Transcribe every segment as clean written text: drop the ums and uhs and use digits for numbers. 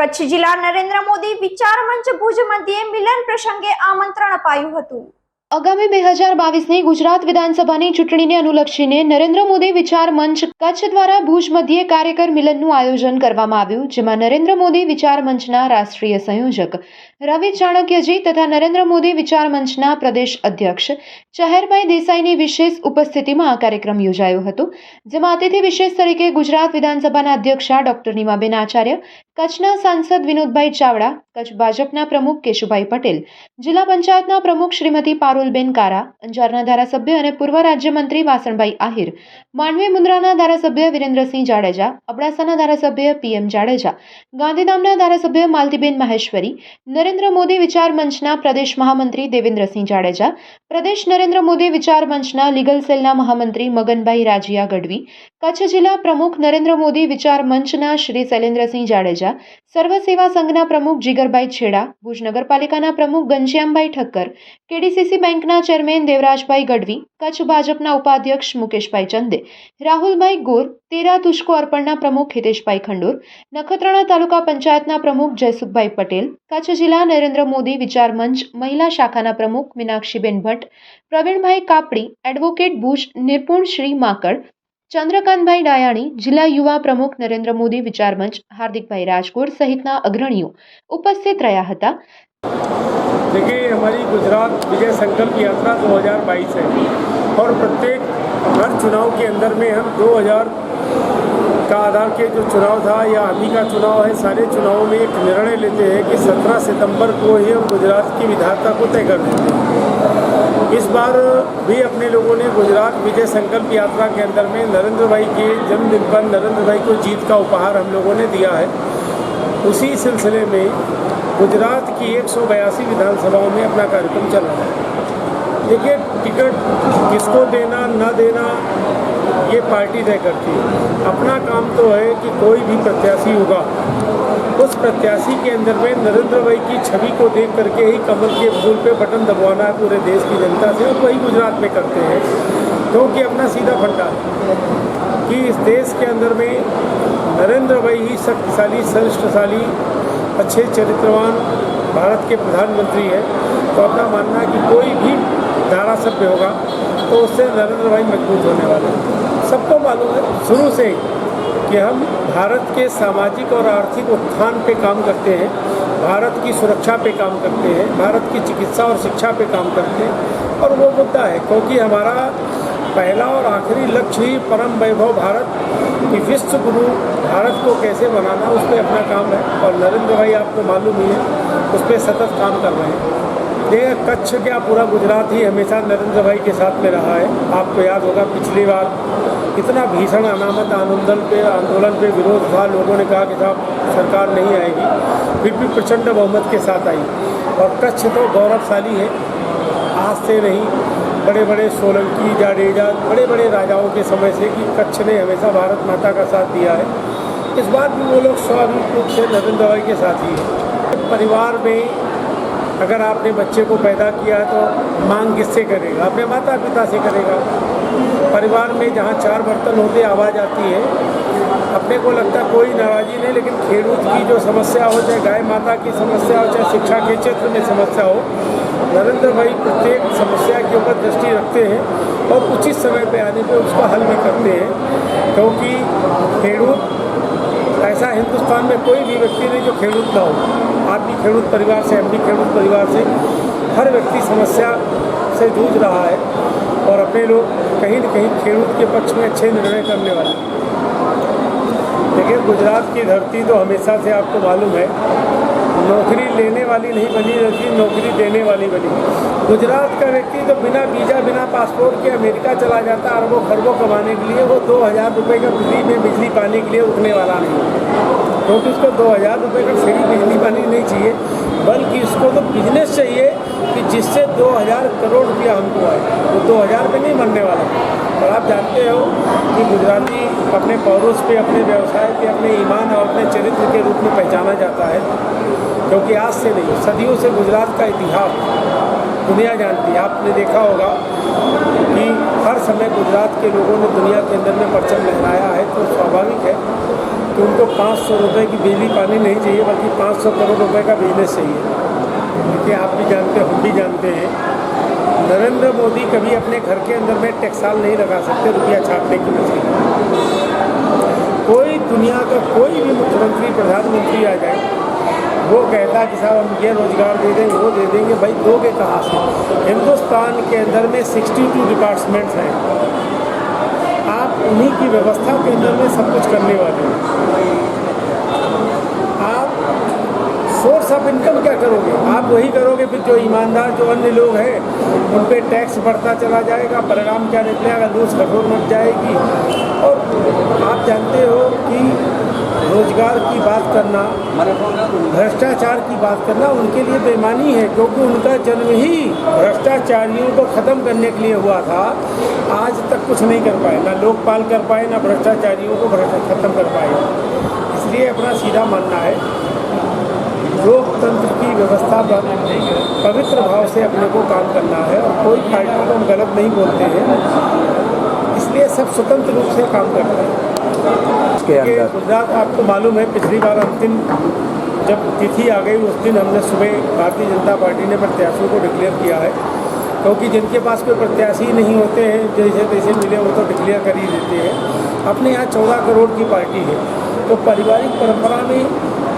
કચ્છ જિલ્લા નરેન્દ્ર મોદી વિચાર મંચ ભુજ મધ્યે મિલન પ્રસંગે આમંત્રણ અપાયું હતું। આગામી 2022ની ગુજરાત વિધાનસભાની ચૂંટણીને અનુલક્ષીને નરેન્દ્ર મોદી વિચાર મંચ કચ્છ દ્વારા ભુજ મધ્યે કાર્યકર મિલનનું આયોજન કરવામાં આવ્યું, જેમાં નરેન્દ્ર મોદી વિચાર મંચના રાષ્ટ્રીય સંયોજક રવિ ચાણક્યજી તથા નરેન્દ્ર મોદી વિચાર મંચના પ્રદેશ અધ્યક્ષ ચહેરભાઈ દેસાઈની વિશેષ ઉપસ્થિતિમાં આ કાર્યક્રમ યોજાયો હતો, જેમાં અતિથિ વિશેષ તરીકે ગુજરાત વિધાનસભાના અધ્યક્ષા ડોક્ટર નીમાબેન આચાર્ય, કચ્છના સાંસદ વિનોદભાઈ ચાવડા, કચ્છ ભાજપના પ્રમુખ કેશુભાઈ પટેલ, જિલ્લા પંચાયતના પ્રમુખ શ્રીમતી પારુલબેન કારા, અંજારના ધારાસભ્ય અને પૂર્વ રાજ્યમંત્રી વાસણભાઈ આહિર, માંડવી મુન્દ્રાના ધારાસભ્ય વિરેન્દ્રસિંહ જાડેજા, અબડાસાના ધારાસભ્ય PM જાડેજા, ગાંધીધામના ધારાસભ્ય માલતીબેન મહેશ્વરી, નરેન્દ્ર મોદી વિચાર મંચના પ્રદેશ મહામંત્રી દેવેન્દ્રસિંહ જાડેજા, પ્રદેશ નરેન્દ્ર મોદી વિચાર મંચના લીગલ સેલના મહામંત્રી મગનભાઈ રાજીયા ગઢવી, કચ્છ જિલ્લા પ્રમુખ નરેન્દ્ર મોદી વિચાર મંચના શ્રી શૈલેન્દ્રસિંહ જાડેજા, સર્વ સેવા સંઘના પ્રમુખ જીગરભાઈ છેડા, ભુજ નગરપાલિકાના પ્રમુખ ઘનશ્યામભાઈ ઠક્કર, KDCC બેંકના ચેરમેન દેવરાજભાઈ ગઢવી, કચ્છ ભાજપના ઉપાધ્યક્ષ મુકેશભાઈ ચંદે, રાહુલભાઈ ગોર, તેરા તુષ્કો અર્પણના પ્રમુખ હિતેશભાઈ ખંડોર, નખત્રાણા તાલુકા પંચાયતના પ્રમુખ જયસુખભાઈ પટેલ, કચ્છ જિલ્લા નરેન્દ્ર મોદી વિચાર મંચ મહિલા શાખાના પ્રમુખ મીનાક્ષીબેન ભટ્ટ, પ્રવીણભાઈ કાપડી, એડવોકેટ ભુજ નિર્પુણ શ્રી માકડ, ચંદ્રકાંતભાઈ ડાયાણી, जिला युवा प्रमुख नरेंद्र मोदी विचार मंच हार्दिकभाई राजकोर सहितना अग्रणीओ उपस्थित रहा हता। देखिए, हमारी गुजरात विजय संकल्प यात्रा 2022 है और प्रत्येक हर चुनाव के अंदर में हम 2000 का आधार के जो चुनाव था या अभी का चुनाव है, सारे चुनावों में एक निर्णय लेते हैं कि 17 सितंबर को ही हम गुजरात की विधाता को तय कर देते हैं। इस बार भी अपने लोगों ने गुजरात विजय संकल्प यात्रा के अंदर में नरेंद्र भाई के जन्मदिन पर नरेंद्र भाई को जीत का उपहार हम लोगों ने दिया है। उसी सिलसिले में गुजरात की 182 विधानसभाओं में अपना कार्यक्रम चल रहा है। देखिए, टिकट किसको देना न देना ये पार्टी तय करती है। अपना काम तो है कि कोई भी प्रत्याशी होगा, उस प्रत्याशी के अंदर में नरेंद्र भाई की छवि को देख करके ही कमल के फूल पे बटन दबवाना है पूरे देश की जनता से, और वही गुजरात में करते हैं। क्योंकि अपना सीधा फंडा है कि इस देश के अंदर में नरेंद्र भाई ही शक्तिशाली, श्रेष्ठशाली, अच्छे चरित्रवान भारत के प्रधानमंत्री है। तो अपना मानना है कि कोई भी धारासभ्य होगा तो उससे नरेंद्र भाई मजबूत होने वाले हैं। सबको मालूम है शुरू से ही कि हम भारत के सामाजिक और आर्थिक उत्थान पे काम करते हैं, भारत की सुरक्षा पे काम करते हैं, भारत की चिकित्सा और शिक्षा पे काम करते हैं। और वो मुद्दा है क्योंकि हमारा पहला और आखिरी लक्ष्य ही परम वैभव भारत की विश्व गुरु भारत को कैसे बनाना, उस पर अपना काम है। और नरेंद्र भाई आपको मालूम ही है उस पर सतत काम कर रहे हैं। देखिए, कच्छ क्या पूरा गुजरात ही हमेशा नरेंद्र भाई के साथ में रहा है। आपको याद होगा पिछली बार इतना भीषण अनामत आंदोलन पे विरोध था, लोगों ने कहा कि साहब सरकार नहीं आएगी, फिर भी प्रचंड बहुमत के साथ आई। और कच्छ तो गौरवशाली है, आज से नहीं, बड़े बड़े सोलंकी, जाडेजा, बड़े बड़े राजाओं के समय से कि कच्छ ने हमेशा भारत माता का साथ दिया है। इस बार भी वो लोग स्वाभाविक रूप से नरेंद्र भाई के साथ ही है। परिवार में अगर आपने बच्चे को पैदा किया है तो मांग किससे करेगा? अपने माता पिता से करेगा। परिवार में जहाँ 4 बर्तन होते आवाज़ आती है, अपने को लगता है कोई नाराज़ी नहीं, लेकिन खेडूत की जो समस्या हो, चाहे गाय माता की समस्या हो, चाहे शिक्षा के क्षेत्र में समस्या हो, नरेंद्र भाई प्रत्येक समस्या के ऊपर दृष्टि रखते हैं और उचित समय पे आने पे उसका हल भी करते हैं। क्योंकि खेडूत ऐसा हिंदुस्तान में कोई भी व्यक्ति नहीं जो खेडूत ना हो। आप भी खेडूत परिवार से, हम भी खेडूत परिवार से, हर व्यक्ति समस्या से जूझ रहा है और अपने लोग कहीं न कहीं खेडूत के पक्ष में अच्छे निर्णय करने वाले। लेकिन गुजरात की धरती तो हमेशा से आपको मालूम है नौकरी लेने वाली नहीं बनी, बल्कि नौकरी देने वाली बनी। गुजरात का व्यक्ति तो बिना वीज़ा, बिना पासपोर्ट के अमेरिका चला जाता अरबों खरबों कमाने के लिए, वो 2000 रुपये का फ्री में बिजली पाने के लिए रुकने वाला नहीं, क्योंकि उसको 2000 रुपये का फ्री बिजली पानी नहीं चाहिए, बल्कि उसको तो बिजनेस चाहिए कि जिससे 2000 करोड़ रुपया हमको आए। वो 2000 पे नहीं मरने वाला। और आप जानते हो कि गुजराती अपने पौरुष पे, अपने व्यवसाय पे, अपने ईमान और अपने चरित्र के रूप में पहचाना जाता है। क्योंकि आज से नहीं, सदियों से गुजरात का इतिहास दुनिया जानती है। आपने देखा होगा कि हर समय गुजरात के लोगों ने दुनिया के अंदर में परचम लहराया है। तो स्वाभाविक है कि उनको 500 रुपये की बिजली पानी नहीं चाहिए, बल्कि 500 करोड़ रुपए का बिजनेस चाहिए। क्योंकि आप भी जानते हैं, हम भी जानते हैं, नरेंद्र मोदी कभी अपने घर के अंदर में टेक्साल नहीं लगा सकते रुपया छापने की मशीन। कोई दुनिया का कोई भी मुख्यमंत्री प्रधानमंत्री आ जाए, वो कहता कि साहब हम ये रोजगार दे देंगे, वो दे देंगे। भाई दोगे कहाँ से? हिंदुस्तान के अंदर में 62 डिपार्टमेंट्स हैं, आप उन्हीं की व्यवस्था के अंदर में सब कुछ करने वाले हैं। आप सोर्स ऑफ इनकम क्या करोगे? आप वही करोगे फिर जो ईमानदार, जो अन्य लोग हैं, उन पे टैक्स बढ़ता चला जाएगा। परिणाम क्या निकलेगा? लूज कठोर मच जाएगी। और आप जानते हो कि रोजगार की बात करना, भ्रष्टाचार की बात करना उनके लिए बेईमानी है, क्योंकि उनका जन्म ही भ्रष्टाचारियों को ख़त्म करने के लिए हुआ था। आज तक कुछ नहीं कर पाए, ना लोकपाल कर पाए, ना भ्रष्टाचारियों को ख़त्म कर पाए। इसलिए अपना सीधा मानना है, लोकतंत्र की व्यवस्था पर पवित्र भाव से अपने को काम करना है, और कोई पार्टी को हम गलत नहीं बोलते हैं, इसलिए सब स्वतंत्र रूप से काम करते हैं। गुजरात आपको मालूम है, पिछली बार अंतिम जब तिथि आ गई उस दिन हमने सुबह भारतीय जनता पार्टी ने प्रत्याशियों को डिक्लेयर किया है, क्योंकि जिनके पास कोई प्रत्याशी नहीं होते हैं, जैसे तैसे मिले वो तो डिक्लेयर कर ही देते हैं। अपने यहाँ 14 करोड़ की पार्टी है, तो पारिवारिक परंपरा में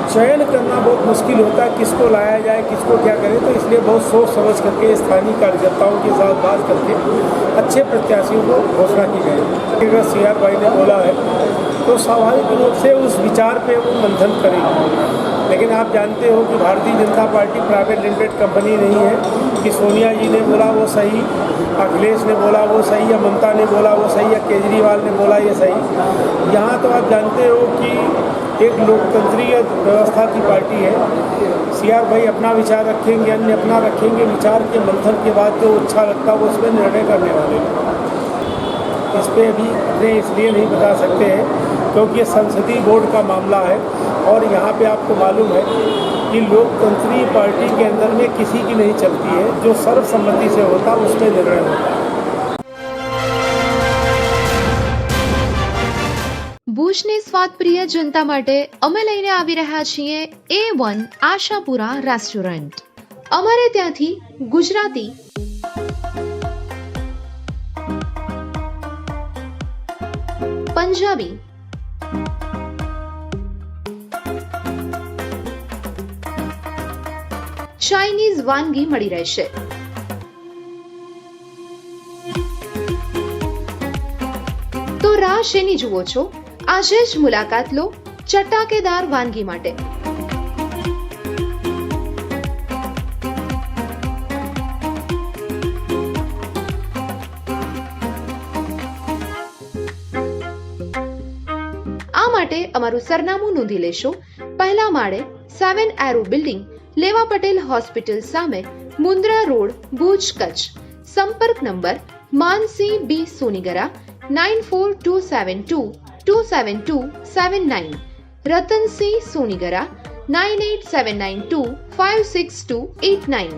चयन करना बहुत मुश्किल होता है, किसको लाया जाए, किसको क्या करें। तो इसलिए बहुत सोच समझ करके स्थानीय कार्यकर्ताओं के साथ बात करके अच्छे प्रत्याशियों को घोषणा की जाएगी। अगर CR भाई ने बोला है तो स्वाभाविक रूप से उस विचार पे वो मंथन करेगी। लेकिन आप जानते हो कि Bharatiya Janata party private limited company नहीं है कि सोनिया जी ने बोला वो सही, अखिलेश ने बोला वो सही, या ममता ने बोला वो सही, या केजरीवाल ने बोला ये सही। यहाँ तो आप जानते हो कि एक लोकतंत्रीय व्यवस्था की पार्टी है। CR भाई अपना विचार रखेंगे, अन्य अपना रखेंगे। विचार के मंथन के बाद जो अच्छा लगता है वो उस पर निर्णय करने वाले हैं। इस पर अभी अपने इसलिए नहीं बता सकते हैं क्योंकि ये संसदीय बोर्ड का मामला है, और यहाँ पे आपको मालूम है कि लोकतंत्रीय पार्टी के अंदर में किसी की नहीं चलती है, जो सर्वसम्मति से होता है उस पर निर्णय होता है। ભુજની સ્વાદપ્રિય જનતા માટે અમે લઈને આવી રહ્યા છીએ A1 આશાપુરા રેસ્ટોરન્ટ. અમારે ત્યાંથી ગુજરાતી, પંજાબી, ચાઇનીઝ વાનગી મળી રહેશે. તો રાહ શેની જુઓ છો? આજે જ મુલાકાત લો ચટાકેદાર વાનગી માટે. આ માટે અમારું સરનામું નોંધી લેશો. પહેલા માળે 7 એરો બિલ્ડિંગ, લેવા પટેલ હોસ્પિટલ સામે, મુન્દ્રા રોડ, ભુજ, કચ્છ. સંપર્ક નંબર માનસી B સોનીગરા 9427227279, રતન C સોનીગરા 9879256289.